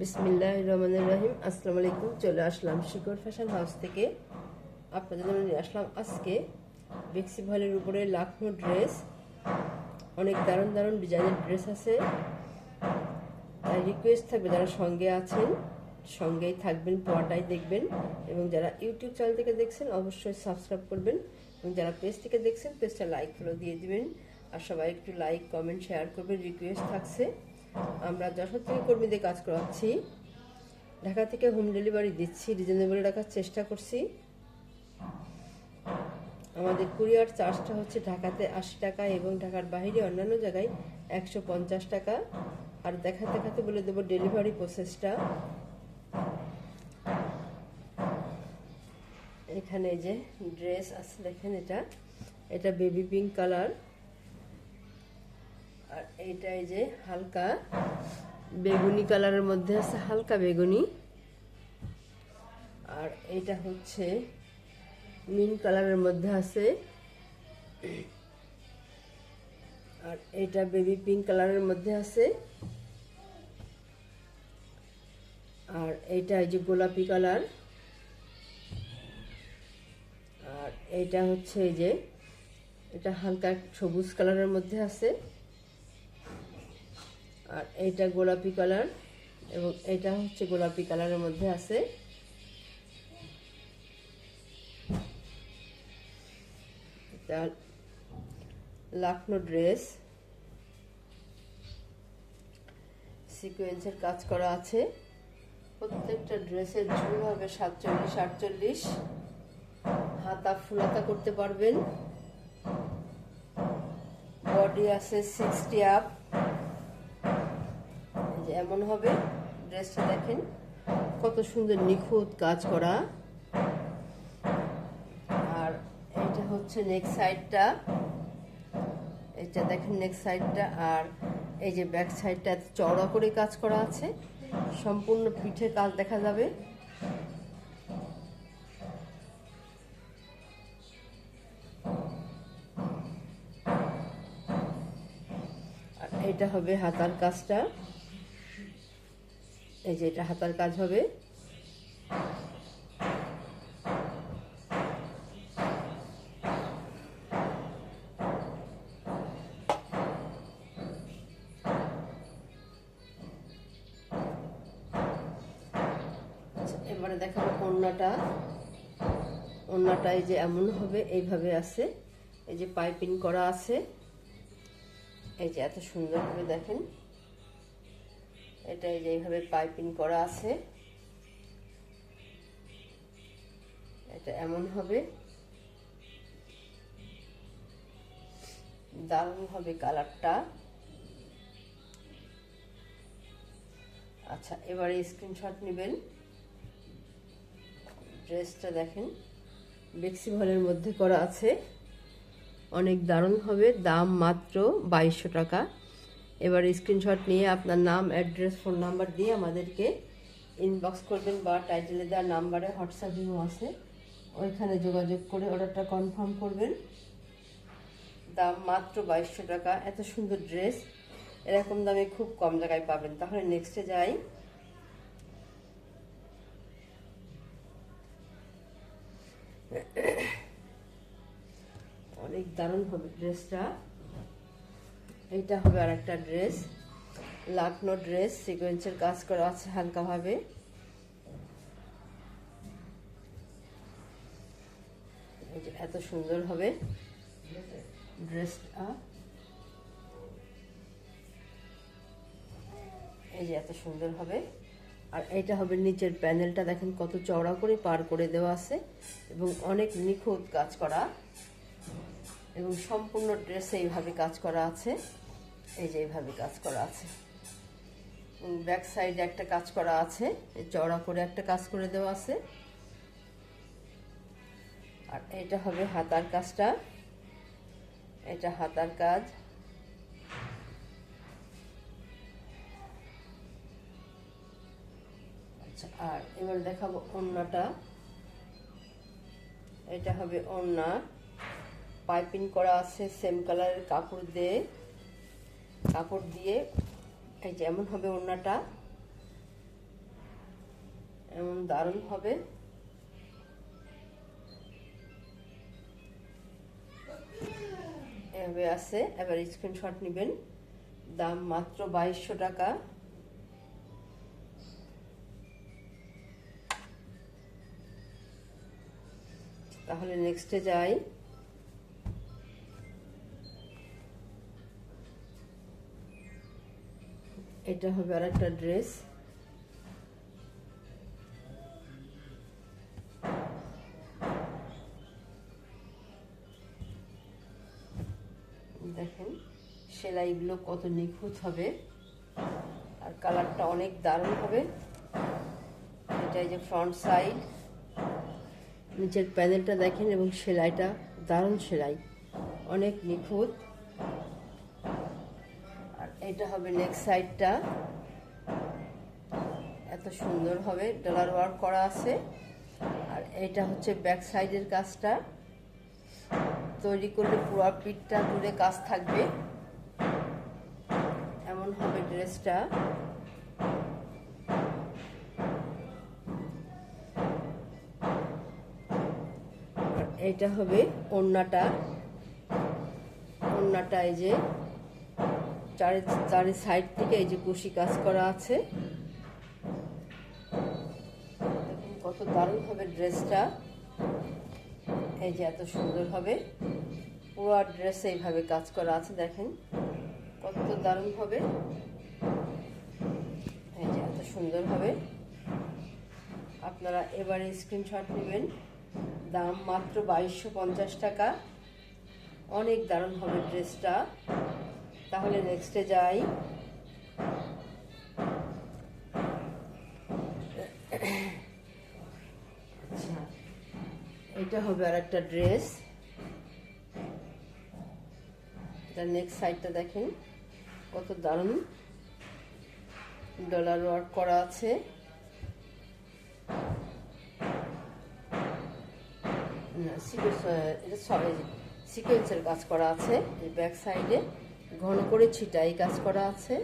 বিসমিল্লাহির রহমানির রহিম। আসসালামু আলাইকুম। চলে আসলাম শিকর ফ্যাশন হাউস থেকে। আপনাদের জন্য নিয়ে আসলাম আজকে বেক্সি ভয়েলের উপরে লাখনো ড্রেস। অনেক দারুণ দারুণ ডিজাইনের ড্রেস আছে। তাই রিকোয়েস্ট থাকবে যারা সঙ্গে আছেন সঙ্গেই থাকবেন, পুরোটাই দেখবেন। এবং যারা ইউটিউব চ্যানেল থেকে দেখছেন অবশ্যই সাবস্ক্রাইব করবেন, এবং যারা পেজ থেকে দেখছেন পেজটা লাইক ফলো দিয়ে দিবেন। আর সবাই একটু লাইক কমেন্ট শেয়ার করবেন, রিকোয়েস্ট থাকছে। আমরা যশোর থেকে কর্মীদের কাজ করাচ্ছি, ঢাকা থেকে হোম ডেলিভারি দিচ্ছি, রিজনেবল রাখার চেষ্টা করছি। আমাদের কুরিয়ার চার্জটা হচ্ছে ঢাকাতে 80 টাকা এবং ঢাকার বাইরে অন্যান্য জায়গায় 150 টাকা। আর দেখাতে দেখাতে বলে দেবো ডেলিভারি প্রসেসটা। এখানে যে ড্রেস আছে দেখেন, এটা বেবি পিঙ্ক কালার। আর এইটাই যে হালকা বেগুনি কালারের মধ্যে আছে, হালকা বেগুনি। আর এটা হচ্ছে মিন কালারের মধ্যে আছে। আর এটা বেবি পিঙ্ক কালারের মধ্যে আছে। আর এইটা এই যে গোলাপি কালার। আর এইটা হচ্ছে এই যে এটা হালকা সবুজ কালারের মধ্যে আছে। আর এইটা গোলাপি কালার এবং এটা হচ্ছে গোলাপি কালারের মধ্যে আছে। এটা লাখনো ড্রেস, সিকোয়েন্সের কাজ করা আছে। প্রত্যেকটা ড্রেসের ঝুল হবে 47-48। হাতা ফুলাতা করতে পারবেন। বডি আছে 60 আপ। এমন হবে ড্রেসটা, দেখেন কত সুন্দর নিখুঁত কাজ করা। আর এইটা হচ্ছে নেক সাইডটা, এটা দেখেন নেক সাইডটা। আর এই যে ব্যাক সাইডটা চওড়া করে কাজ করা আছে, সম্পূর্ণ পিঠে কাজ দেখা যাবে। আর এটা হবে হাতার কাজটা, এই যে এটা হাতার কাজ হবে। এবারে দেখাবো ওড়নাটা। ওড়নাটা এই যে এমন হবে, এইভাবে আছে, এই যে পাইপিং করা আছে। এই যে এত সুন্দর করে দেখেন, এটা এই যে এইভাবে পাইপিং করা আছে। এটা এমন হবে, দারুণ হবে কালারটা। আচ্ছা, এবারে স্ক্রিনশট নেবেন। ড্রেসটা দেখেন বেক্সি ভয়েলের মধ্যে করা আছে, অনেক দারুণ হবে। দাম মাত্র 2200 টাকা। এবার স্ক্রিনশট নিয়ে আপনার নাম, অ্যাড্রেস, ফোন নাম্বার দিয়ে আমাদেরকে ইনবক্স করবেন, বা টাইটেলে দেওয়ার নাম্বারে হোয়াটসঅ্যাপ ইমো আছে, ওইখানে যোগাযোগ করে অর্ডারটা কনফার্ম করবেন। দাম মাত্র 2200 টাকা। এত সুন্দর ড্রেস এরকম দামে খুব কম জায়গায় পাবেন। তাহলে নেক্সটে যাই। অনেক দারুণ হবে ড্রেসটা। এইটা হবে আর একটা ড্রেস, লাখনো ড্রেস, সিকোয়েন্সের কাজ করা আছে হালকাভাবে। এই যে এত সুন্দর হবে ড্রেসটা, এই যে এত সুন্দর হবে। আর এইটা হবে নিচের প্যানেলটা, দেখেন কত চওড়া করে পার করে দেওয়া আছে এবং অনেক নিখুঁত কাজ করা, এবং সম্পূর্ণ ড্রেসে এইভাবে কাজ করা আছে। এই যে এইভাবে কাজ করা আছে, এবং ব্যাক সাইডে একটা কাজ করা আছে, চওড়া করে একটা কাজ করে দেওয়া আছে। আর এটা হবে হাতার কাজটা, এটা হাতার কাজ। আচ্ছা, আর এবার দেখাবো ওড়নাটা। এটা হবে ওড়না, পাইপিং করা আছে সেম কালারের কাপড় দিয়ে। এই যেমন হবে ওড়নাটা, এমন দারুণ হবে। এভাবে আছে, এবার স্ক্রিনশট নেবেন। দাম মাত্র 2200 টাকা। তাহলে নেক্সটে যাই। এটা হবে আর একটা ড্রেস। দেখেন সেলাইগুলো কত নিখুঁত হবে, আর কালারটা অনেক দারুণ হবে। এটাই যে ফ্রন্ট সাইড, নিচের প্যানেলটা দেখেন এবং সেলাইটা দারুণ সেলাই, অনেক নিখুঁত। আর এটা হবে নেক সাইডটা, এত সুন্দর হবে, ডলার ওয়ার্ক করা আছে। আর এটা হচ্ছে ব্যাক সাইডের কাজটা, তৈরি করলে পুরো পিঠটা জুড়ে কাজ থাকবে, এমন হবে ড্রেসটা। আর এটা হবে ওড়নাটা। ওড়নাটা এই যে চারি সাইড থেকে এই যে কুশি কাজ করা আছে, দেখুন কত দারুণ হবে ড্রেসটা। এই যে এত সুন্দর হবে, পুরো ড্রেসে এইভাবে কাজ করা আছে, দেখেন কত দারুণ হবে। এই যে এত সুন্দর হবে। আপনারা এবারে স্ক্রিনশট নেবেন। দাম মাত্র 2250 টাকা। অনেক দারুণ হবে ড্রেসটা। তাহলে নেক্সটে যাই। আচ্ছা, এটা হবে আর একটা ড্রেস। এটা নেক্সট সাইডটা দেখেন কত দারুণ ডলার ওয়ার্ক করা আছে। সিকোয়েন্সের কাজ করা আছে, এই ব্যাক সাইডে ঘন করে ছিটাই কাজ করা আছে।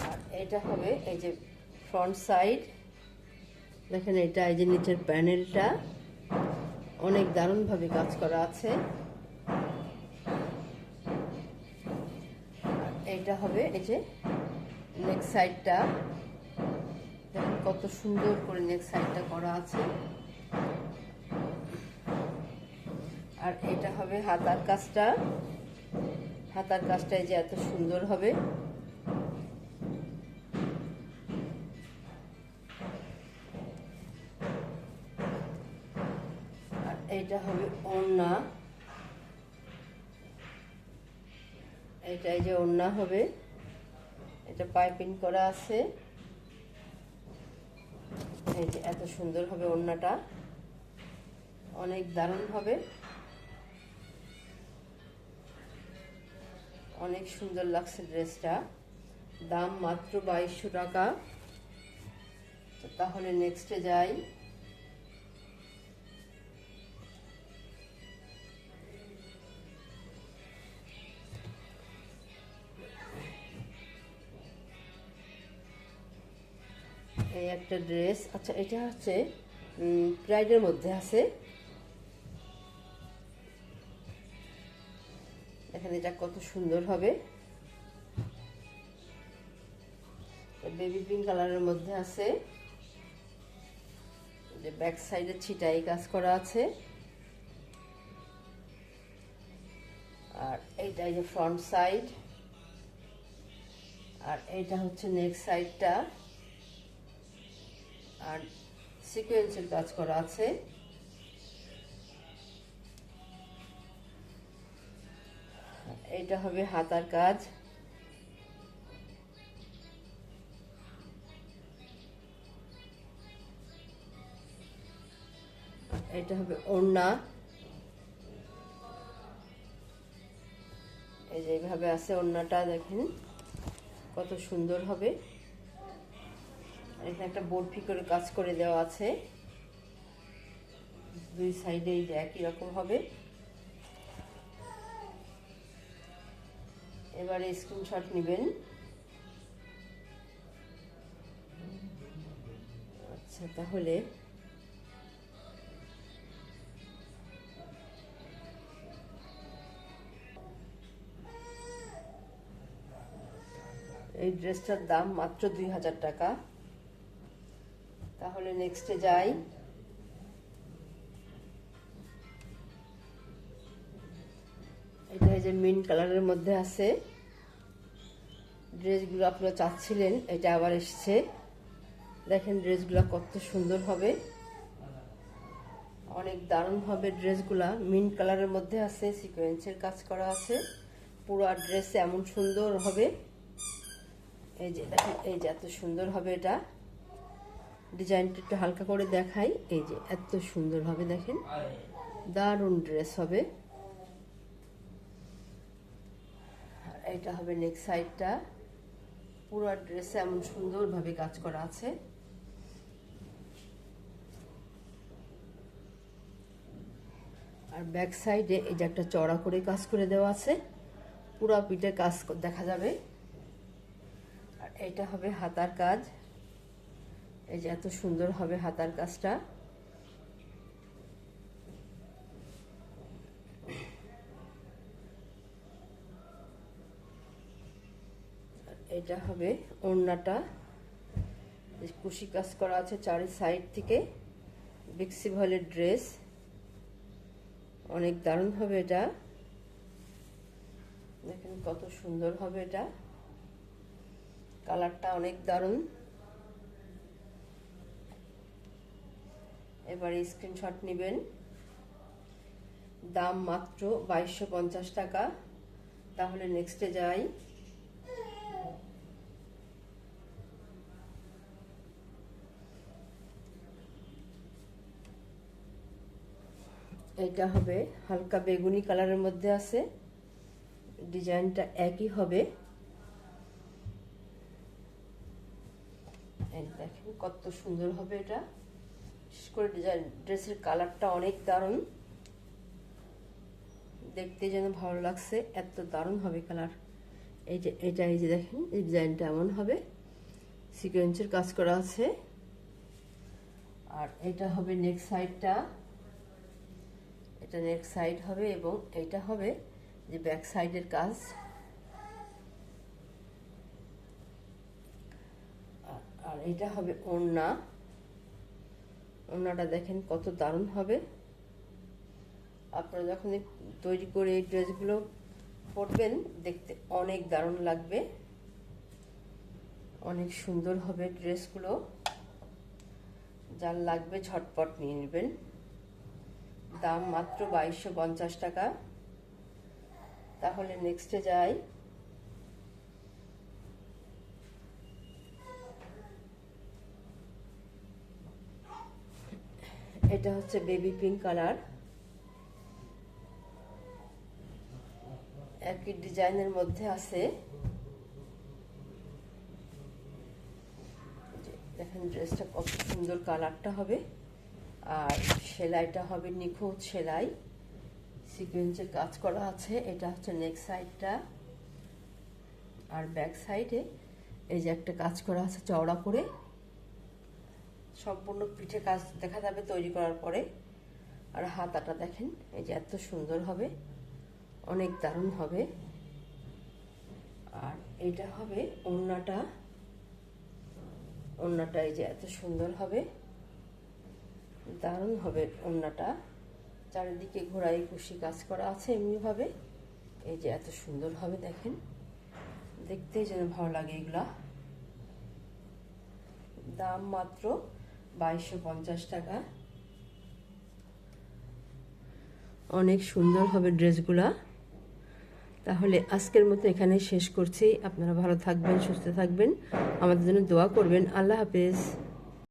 আর এটা হবে এই যে ফ্রন্ট সাইড, দেখেন এটা এই যে নিচের প্যানেলটা অনেক দারুণভাবে কাজ করা আছে। এইটা হবে এই যে নেক সাইডটা, দেখেন কত সুন্দর করে নেক সাইডটা করা আছে। আর এটা হবে হাতার কাজটা। হাতার কাজটা এই যে এত সুন্দর হবে। আর এইটা হবে ওড়না। এটা এই যে ওড়না হবে, এটা পাইপিং করা আছে। এই যে এত সুন্দর হবে ওড়নাটা, অনেক দারুণ হবে, অনেক সুন্দর লাগছে ড্রেসটা। দাম মাত্র 2200 টাকা। তো তাহলে নেক্সটে যাই। এই একটা ড্রেস। আচ্ছা, এটা হচ্ছে প্রাইডের মধ্যে আছে, দেখেন এটা কত সুন্দর হবে, বেবি পিঙ্ক কালারের মধ্যে আছে। যে ব্যাক সাইডে ছিটাই কাজ করা আছে। আর এইটা যে ফ্রন্ট সাইড, আর এইটা হচ্ছে নেক সাইডটা, আর সিকোয়েন্সের কাজ করা আছে। এইটা হবে হাতার কাজ। এটা হবে ওড়না, এই যে এইভাবে আছে ওড়নাটা, দেখেন কত সুন্দর হবে। এখানে একটা বরফি করে কাজ করে দেওয়া আছে, দুই সাইডে এই যে একই রকম হবে। এবারে স্ক্রিনশট নেবেন। আচ্ছা, আচ্ছা, তাহলে এই ড্রেসটার দাম মাত্র 2000 টাকা। তাহলে নেক্সটে যাই। এটা এই যে মিন্ট কালারের মধ্যে আছে ড্রেসগুলো, আপনারা চাচ্ছিলেন, এটা আবার এসছে। দেখেন ড্রেসগুলো কত সুন্দর হবে, অনেক দারুণ হবে ড্রেসগুলা। মিন্ট কালারের মধ্যে আছে, সিকোয়েন্সের কাজ করা আছে, পুরো ড্রেসে এমন সুন্দর হবে। এই যে দেখেন, এই যে এত সুন্দর হবে এটা। ডিজাইনটা একটু হালকা করে দেখাই। এই যে এত সুন্দর হবে, দেখেন দারুণ ড্রেস হবে। এটা হবে নেক সাইডটা, পুরো ড্রেসে এমন সুন্দরভাবে কাজ করা আছে। আর ব্যাক সাইডে এই যে একটা চড়া করে কাজ করে দেওয়া আছে, পুরো পিঠে কাজ দেখা যাবে। আর এটা হবে হাতার কাজ, এই যে এত সুন্দর হবে হাতার কাজটা। এটা হবে ওড়নাটা, কুশি কাজ করা আছে চারি সাইড থেকে। বেক্সি ভয়েলের ড্রেস, অনেক দারুণ হবে এটা। দেখেন কত সুন্দর হবে এটা, কালারটা অনেক দারুণ। এবারে স্ক্রিনশট নেবেন। দাম মাত্র 2250 টাকা। তাহলে নেক্সটে যাই। এটা হবে হালকা বেগুনি কালারের মধ্যে আছে, ডিজাইনটা একই হবে। দেখেন কত সুন্দর হবে এটা, বিশেষ করে ডিজাইন ড্রেসের কালারটা অনেক দারুণ, দেখতে যেন ভালো লাগছে, এত দারুণ হবে কালার। এই যে এটা, এই যে দেখেন এই ডিজাইনটা এমন হবে, সিকোয়েন্সের কাজ করা আছে। আর এটা হবে নেক সাইডটা, এটা নেক সাইড হবে, এবং এটা হবে যে ব্যাক সাইডের কাজ। আর এটা হবে ওড়না, ওড়নাটা দেখেন কত দারুণ হবে। আপনারা যখন তৈরি করে এই ড্রেসগুলো পরবেন, দেখতে অনেক দারুণ লাগবে, অনেক সুন্দর হবে ড্রেসগুলো। যার লাগবে ঝটপট নিয়ে নেবেন। দাম মাত্র 2250 টাকা। তাহলে নেক্সটে যাই। এটা হচ্ছে বেবি পিঙ্ক কালার, একই ডিজাইনের মধ্যে আছে। দেখেন ড্রেসটা কত সুন্দর, কালারটা হবে। আর সেলাইটা হবে নিখুঁত সেলাই, সিকোয়েন্সের কাজ করা আছে। এটা হচ্ছে নেক সাইডটা। আর ব্যাক সাইডে এই যে একটা কাজ করা আছে চওড়া করে, সম্পূর্ণ পিঠে কাজ দেখা যাবে তৈরি করার পরে। আর হাতাটা দেখেন, এই যে এত সুন্দর হবে, অনেক দারুণ হবে। আর এটা হবে ওড়নাটা, ওড়নাটা এই যে এত সুন্দর হবে, দারুণ হবে ওড়নাটা। চারিদিকে ঘোড়াই কুশি কাজ করা আছে এমনিভাবে, এই যে এত সুন্দর হবে, দেখেন দেখতেই যেন ভালো লাগে এগুলা। দাম মাত্র 2250 টাকা। অনেক সুন্দর হবে ড্রেসগুলা। তাহলে আজকের মতো এখানে শেষ করছি। আপনারা ভালো থাকবেন, সুস্থ থাকবেন, আমাদের জন্য দোয়া করবেন। আল্লাহ হাফেজ।